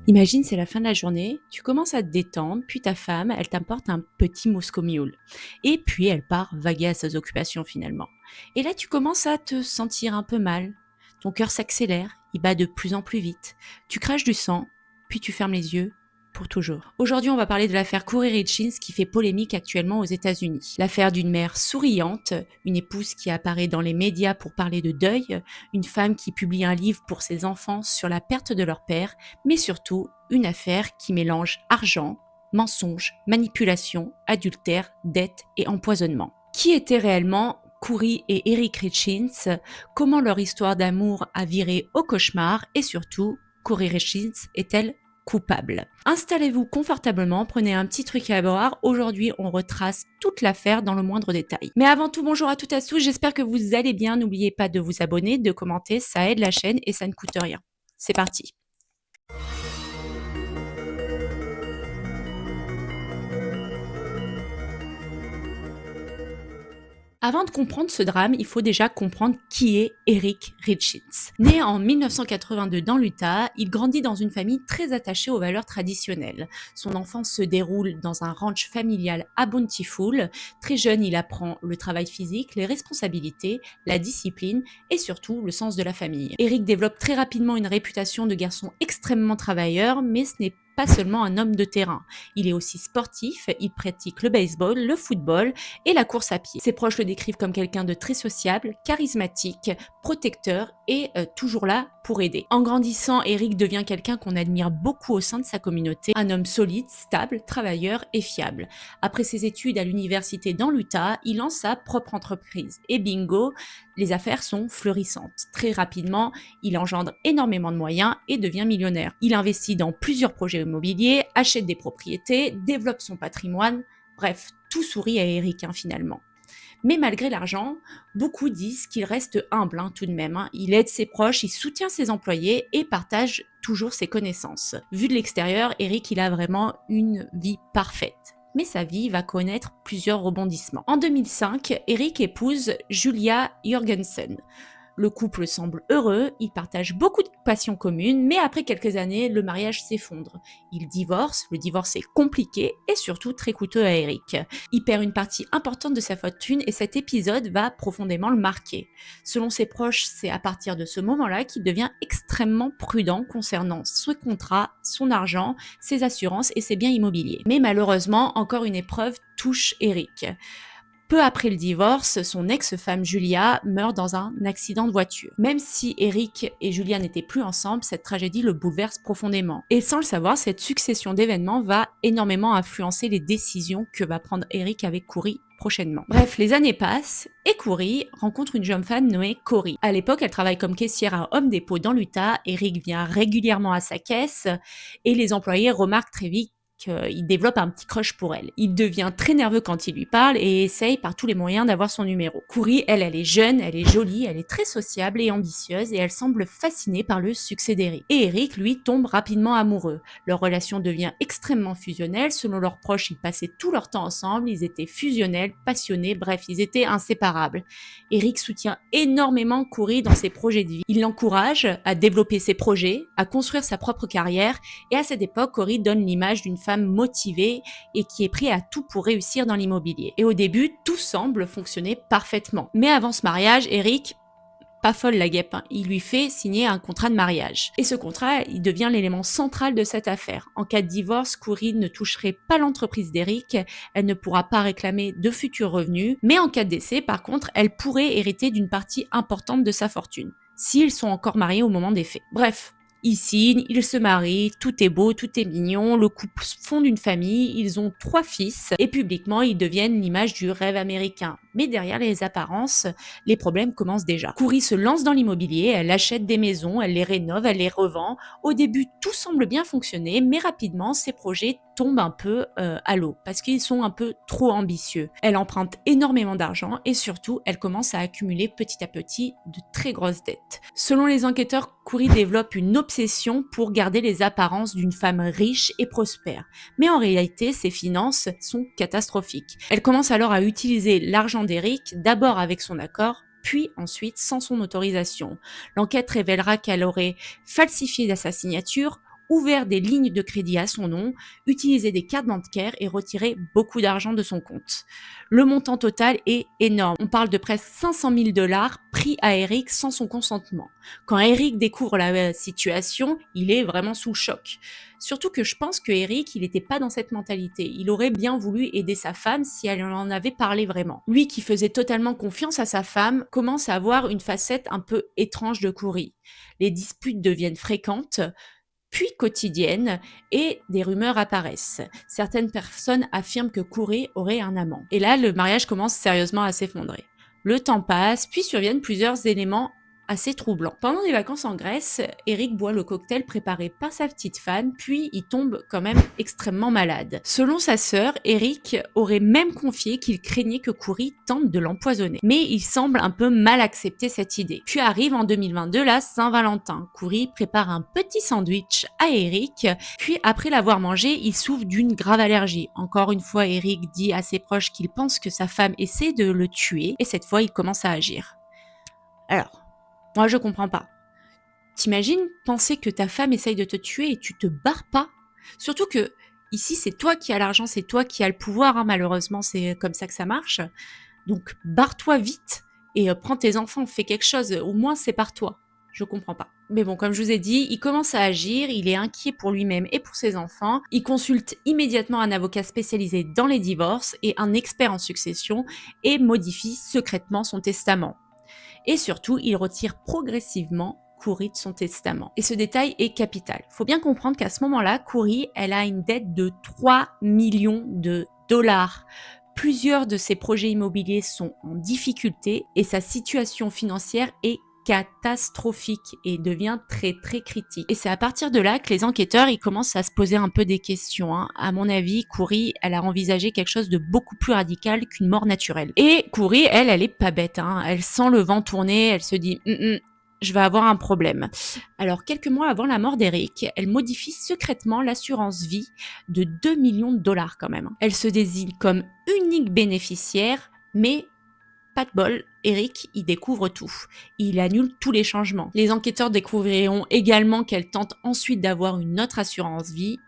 Imagine, c'est la fin de la journée, tu commences à te détendre, puis ta femme, elle t'apporte un petit Moscow Mule. Et puis elle part vaguer à ses occupations finalement. Et là, tu commences à te sentir un peu mal. Ton cœur s'accélère, il bat de plus en plus vite. Tu craches du sang, puis tu fermes les yeux pour toujours. Aujourd'hui, on va parler de l'affaire Kouri Richins qui fait polémique actuellement aux États-Unis. L'affaire d'une mère souriante, une épouse qui apparaît dans les médias pour parler de deuil, une femme qui publie un livre pour ses enfants sur la perte de leur père, mais surtout une affaire qui mélange argent, mensonges, manipulation, adultère, dette et empoisonnement. Qui étaient réellement Kouri et Eric Richins? Comment leur histoire d'amour a viré au cauchemar? Et surtout, Kouri Richins est-elle coupable? Installez-vous confortablement, prenez un petit truc à boire. Aujourd'hui, on retrace toute l'affaire dans le moindre détail. Mais avant tout, bonjour à toutes et à tous, j'espère que vous allez bien. N'oubliez pas de vous abonner, de commenter, ça aide la chaîne et ça ne coûte rien. C'est parti. Avant de comprendre ce drame, il faut déjà comprendre qui est Eric Richins. Né en 1982 dans l'Utah, il grandit dans une famille très attachée aux valeurs traditionnelles. Son enfance se déroule dans un ranch familial à Bountiful. Très jeune, il apprend le travail physique, les responsabilités, la discipline et surtout le sens de la famille. Eric développe très rapidement une réputation de garçon extrêmement travailleur, mais ce n'est pas seulement un homme de terrain. Il est aussi sportif, il pratique le baseball, le football et la course à pied. Ses proches le décrivent comme quelqu'un de très sociable, charismatique, protecteur et toujours là pour aider. En grandissant, Eric devient quelqu'un qu'on admire beaucoup au sein de sa communauté, un homme solide, stable, travailleur et fiable. Après ses études à l'université dans l'Utah, il lance sa propre entreprise et bingo, les affaires sont fleurissantes. Très rapidement, il engendre énormément de moyens et devient millionnaire. Il investit dans plusieurs projets immobiliers, achète des propriétés, développe son patrimoine. Bref, tout sourit à Eric finalement. Mais malgré l'argent, beaucoup disent qu'il reste humble tout de même. Il aide ses proches, il soutient ses employés et partage toujours ses connaissances. Vu de l'extérieur, Eric il a vraiment une vie parfaite. Mais sa vie va connaître plusieurs rebondissements. En 2005, Eric épouse Julia Jorgensen. Le couple semble heureux, ils partagent beaucoup de passions communes, mais après quelques années, le mariage s'effondre. Ils divorcent, le divorce est compliqué et surtout très coûteux à Eric. Il perd une partie importante de sa fortune et cet épisode va profondément le marquer. Selon ses proches, c'est à partir de ce moment-là qu'il devient extrêmement prudent concernant ses contrats, son argent, ses assurances et ses biens immobiliers. Mais malheureusement, encore une épreuve touche Eric. Peu après le divorce, son ex-femme Julia meurt dans un accident de voiture. Même si Eric et Julia n'étaient plus ensemble, cette tragédie le bouleverse profondément. Et sans le savoir, cette succession d'événements va énormément influencer les décisions que va prendre Eric avec Kouri prochainement. Bref, les années passent et Kouri rencontre une jeune femme nommée Cory. À l'époque, elle travaille comme caissière à Home Depot dans l'Utah. Eric vient régulièrement à sa caisse et les employés remarquent très vite qu'il développe un petit crush pour elle. Il devient très nerveux quand il lui parle et essaye par tous les moyens d'avoir son numéro. Kouri, elle est jeune, elle est jolie, elle est très sociable et ambitieuse et elle semble fascinée par le succès d'Eric. Et Eric, lui, tombe rapidement amoureux. Leur relation devient extrêmement fusionnelle. Selon leurs proches, ils passaient tout leur temps ensemble, ils étaient fusionnels, passionnés, bref, ils étaient inséparables. Eric soutient énormément Kouri dans ses projets de vie. Il l'encourage à développer ses projets, à construire sa propre carrière et à cette époque, Kory donne l'image d'une femme motivée et qui est prête à tout pour réussir dans l'immobilier. Et au début, tout semble fonctionner parfaitement. Mais avant ce mariage, Eric, pas folle la guêpe, il lui fait signer un contrat de mariage. Et ce contrat, il devient l'élément central de cette affaire. En cas de divorce, Kouri ne toucherait pas l'entreprise d'Eric, elle ne pourra pas réclamer de futurs revenus, mais en cas de décès, par contre, elle pourrait hériter d'une partie importante de sa fortune, s'ils sont encore mariés au moment des faits. Bref, ils signent, ils se marient, tout est beau, tout est mignon, le couple fonde une famille, ils ont 3 fils et publiquement ils deviennent l'image du rêve américain. Mais derrière les apparences, les problèmes commencent déjà. Kouri se lance dans l'immobilier, elle achète des maisons, elle les rénove, elle les revend. Au début, tout semble bien fonctionner, mais rapidement, ses projets tombent un peu à l'eau parce qu'ils sont un peu trop ambitieux. Elle emprunte énormément d'argent et surtout, elle commence à accumuler petit à petit de très grosses dettes. Selon les enquêteurs, Kouri développe une obsession pour garder les apparences d'une femme riche et prospère. Mais en réalité, ses finances sont catastrophiques. Elle commence alors à utiliser l'argent d'Eric, d'abord avec son accord, puis ensuite sans son autorisation. L'enquête révélera qu'elle aurait falsifié sa signature, ouvert des lignes de crédit à son nom, utilisé des cartes bancaires et retiré beaucoup d'argent de son compte. Le montant total est énorme. On parle de presque 500 000 $ pris à Eric sans son consentement. Quand Eric découvre la situation, il est vraiment sous le choc. Surtout que je pense que Eric, il n'était pas dans cette mentalité. Il aurait bien voulu aider sa femme si elle en avait parlé vraiment. Lui qui faisait totalement confiance à sa femme, commence à avoir une facette un peu étrange de Cory. Les disputes deviennent fréquentes, puis quotidiennes, et des rumeurs apparaissent. Certaines personnes affirment que Cory aurait un amant. Et là, le mariage commence sérieusement à s'effondrer. Le temps passe, puis surviennent plusieurs éléments assez troublants. Pendant les vacances en Grèce, Eric boit le cocktail préparé par sa petite fan, puis il tombe quand même extrêmement malade. Selon sa sœur, Eric aurait même confié qu'il craignait que Cory tente de l'empoisonner. Mais il semble un peu mal accepter cette idée. Puis arrive en 2022 la Saint-Valentin. Cory prépare un petit sandwich à Eric, puis après l'avoir mangé, il souffre d'une grave allergie. Encore une fois, Eric dit à ses proches qu'il pense que sa femme essaie de le tuer, et cette fois, il commence à agir. Alors, moi, je comprends pas. T'imagines penser que ta femme essaye de te tuer et tu te barres pas? Surtout que ici, c'est toi qui as l'argent, c'est toi qui as le pouvoir, hein, malheureusement, c'est comme ça que ça marche. Donc, barre-toi vite et prends tes enfants, fais quelque chose, au moins sépare-toi. Je comprends pas. Mais bon, comme je vous ai dit, il commence à agir, il est inquiet pour lui-même et pour ses enfants. Il consulte immédiatement un avocat spécialisé dans les divorces et un expert en succession et modifie secrètement son testament. Et surtout, il retire progressivement Cory de son testament. Et ce détail est capital. Faut bien comprendre qu'à ce moment-là, Cory, elle a une dette de 3 millions de dollars. Plusieurs de ses projets immobiliers sont en difficulté et sa situation financière est catastrophique et devient très très critique. Et c'est à partir de là que les enquêteurs ils commencent à se poser un peu des questions. À mon avis, Cory, elle a envisagé quelque chose de beaucoup plus radical qu'une mort naturelle. Et Cory, elle est pas bête. Elle sent le vent tourner, elle se dit je vais avoir un problème. Alors, quelques mois avant la mort d'Eric, elle modifie secrètement l'assurance vie de 2 millions de dollars quand même. Elle se désigne comme unique bénéficiaire, mais pas de bol, Eric y découvre tout. Il annule tous les changements. Les enquêteurs découvriront également qu'elle tente ensuite d'avoir une autre assurance vie,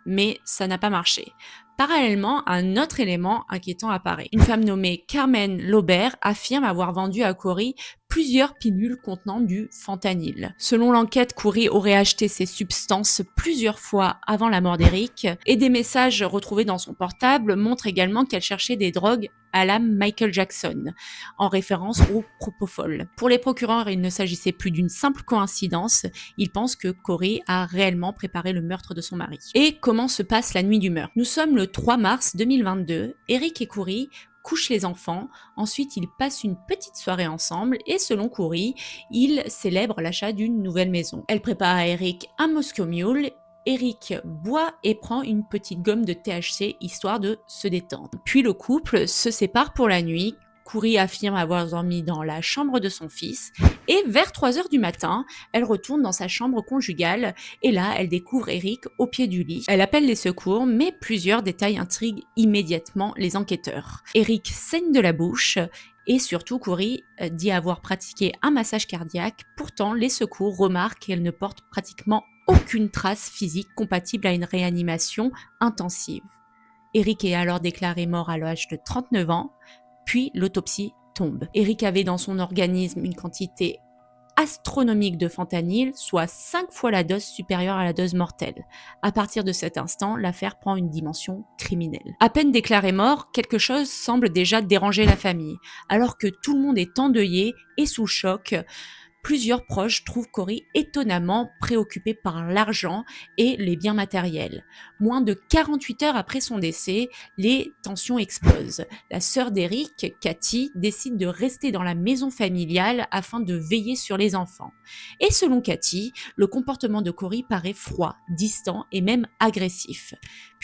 mais ça n'a pas marché. Parallèlement, un autre élément inquiétant apparaît. Une femme nommée Carmen Laubert affirme avoir vendu à Cory plusieurs pilules contenant du fentanyl. Selon l'enquête, Cory aurait acheté ces substances plusieurs fois avant la mort d'Eric, et des messages retrouvés dans son portable montrent également qu'elle cherchait des drogues à la Michael Jackson, en référence au propofol. Pour les procureurs, il ne s'agissait plus d'une simple coïncidence, ils pensent que Cory a réellement préparé le meurtre de son mari. Et comment se passe la nuit du meurtre? Nous sommes le 3 mars 2022, Eric et Cory couchent les enfants, ensuite ils passent une petite soirée ensemble et selon Cory, ils célèbrent l'achat d'une nouvelle maison. Elle prépare à Eric un Moscow Mule. Eric boit et prend une petite gomme de THC histoire de se détendre. Puis le couple se sépare pour la nuit. Cory affirme avoir dormi dans la chambre de son fils et vers 3h du matin, elle retourne dans sa chambre conjugale et là, elle découvre Eric au pied du lit. Elle appelle les secours, mais plusieurs détails intriguent immédiatement les enquêteurs. Eric saigne de la bouche et surtout, Cory dit avoir pratiqué un massage cardiaque. Pourtant, les secours remarquent qu'elle ne porte pratiquement aucune trace physique compatible à une réanimation intensive. Eric est alors déclaré mort à l'âge de 39 ans, puis l'autopsie tombe. Eric avait dans son organisme une quantité astronomique de fentanyl, soit 5 fois la dose supérieure à la dose mortelle. À partir de cet instant, l'affaire prend une dimension criminelle. À peine déclaré mort, quelque chose semble déjà déranger la famille. Alors que tout le monde est endeuillé et sous choc, plusieurs proches trouvent Cory étonnamment préoccupée par l'argent et les biens matériels. Moins de 48 heures après son décès, les tensions explosent. La sœur d'Eric, Cathy, décide de rester dans la maison familiale afin de veiller sur les enfants. Et selon Cathy, le comportement de Cory paraît froid, distant et même agressif.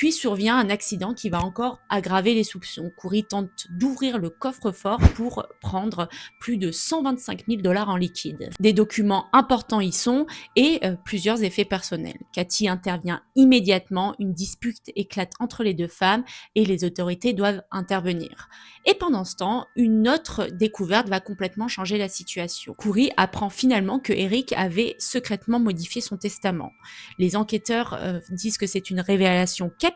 Puis survient un accident qui va encore aggraver les soupçons. Khoury tente d'ouvrir le coffre-fort pour prendre plus de 125 000 $ en liquide. Des documents importants y sont et plusieurs effets personnels. Cathy intervient immédiatement, une dispute éclate entre les deux femmes et les autorités doivent intervenir. Et pendant ce temps, une autre découverte va complètement changer la situation. Khoury apprend finalement que Eric avait secrètement modifié son testament. Les enquêteurs disent que c'est une révélation capitale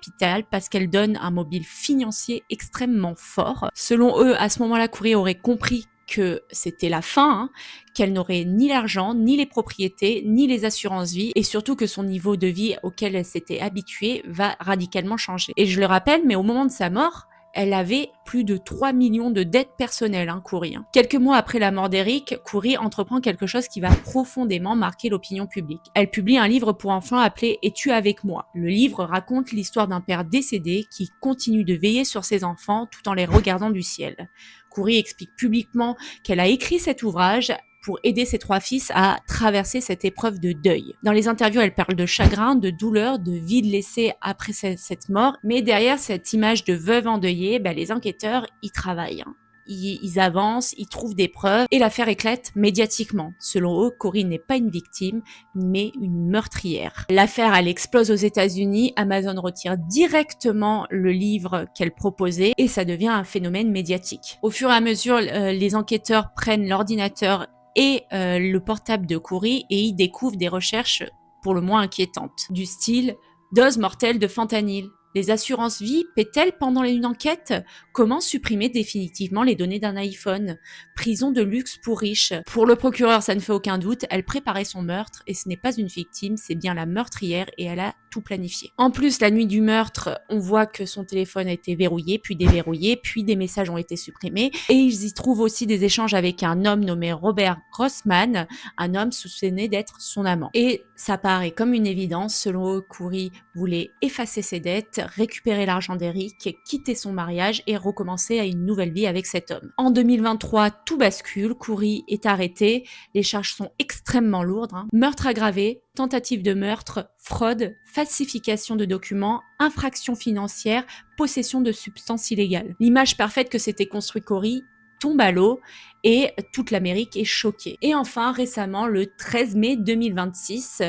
parce qu'elle donne un mobile financier extrêmement fort. Selon eux, à ce moment-là, Khoury aurait compris que c'était la fin, qu'elle n'aurait ni l'argent, ni les propriétés, ni les assurances-vie, et surtout que son niveau de vie auquel elle s'était habituée va radicalement changer. Et je le rappelle, mais au moment de sa mort, elle avait plus de 3 millions de dettes personnelles, Khoury. Quelques mois après la mort d'Eric, Khoury entreprend quelque chose qui va profondément marquer l'opinion publique. Elle publie un livre pour enfants appelé « Es-tu avec moi ?» Le livre raconte l'histoire d'un père décédé qui continue de veiller sur ses enfants tout en les regardant du ciel. Khoury explique publiquement qu'elle a écrit cet ouvrage pour aider ses 3 fils à traverser cette épreuve de deuil. Dans les interviews, elle parle de chagrin, de douleur, de vide laissé après cette mort, mais derrière cette image de veuve endeuillée, les enquêteurs y travaillent. Ils avancent, ils trouvent des preuves et l'affaire éclate médiatiquement. Selon eux, Khoury n'est pas une victime, mais une meurtrière. L'affaire, elle explose aux États-Unis. Amazon retire directement le livre qu'elle proposait et ça devient un phénomène médiatique. Au fur et à mesure, les enquêteurs prennent l'ordinateur et le portable de Khoury et y découvrent des recherches pour le moins inquiétantes, du style « dose mortelle de fentanyl ». Les assurances-vie paient-elles pendant une enquête? Comment supprimer définitivement les données d'un iPhone? Prison de luxe pour riches. Pour le procureur, ça ne fait aucun doute, elle préparait son meurtre et ce n'est pas une victime, c'est bien la meurtrière et elle a tout planifié. En plus, la nuit du meurtre, on voit que son téléphone a été verrouillé, puis déverrouillé, puis des messages ont été supprimés et ils y trouvent aussi des échanges avec un homme nommé Robert Grossman, un homme soupçonné d'être son amant. Et ça paraît comme une évidence, selon eux, Khoury voulait effacer ses dettes, récupérer l'argent d'Eric, quitter son mariage et recommencer à une nouvelle vie avec cet homme. En 2023, tout bascule, Khoury est arrêtée, les charges sont extrêmement lourdes, meurtre aggravé, tentative de meurtre, fraude, falsification de documents, infraction financière, possession de substances illégales. L'image parfaite que s'était construit Khoury tombe à l'eau et toute l'Amérique est choquée. Et enfin, récemment, le 13 mai 2026,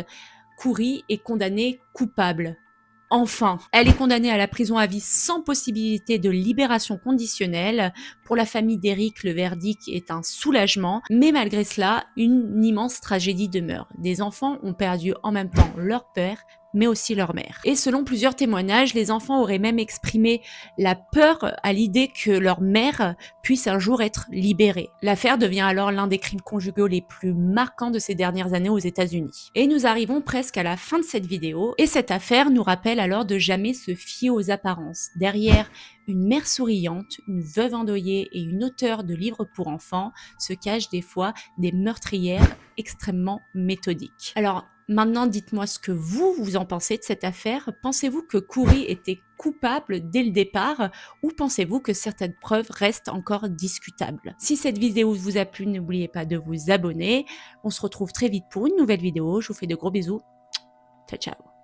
Khoury est condamnée coupable. Enfin, elle est condamnée à la prison à vie sans possibilité de libération conditionnelle. Pour la famille d'Eric, le verdict est un soulagement, mais malgré cela, une immense tragédie demeure. Des enfants ont perdu en même temps leur père, mais aussi leur mère. Et selon plusieurs témoignages, les enfants auraient même exprimé la peur à l'idée que leur mère puisse un jour être libérée. L'affaire devient alors l'un des crimes conjugaux les plus marquants de ces dernières années aux États-Unis. Et nous arrivons presque à la fin de cette vidéo, et cette affaire nous rappelle alors de jamais se fier aux apparences. Derrière une mère souriante, une veuve endeuillée et une auteure de livres pour enfants se cachent des fois des meurtrières extrêmement méthodiques. Alors, maintenant, dites-moi ce que vous en pensez de cette affaire. Pensez-vous que Khoury était coupable dès le départ ou pensez-vous que certaines preuves restent encore discutables? Si cette vidéo vous a plu, n'oubliez pas de vous abonner. On se retrouve très vite pour une nouvelle vidéo. Je vous fais de gros bisous. Ciao, ciao.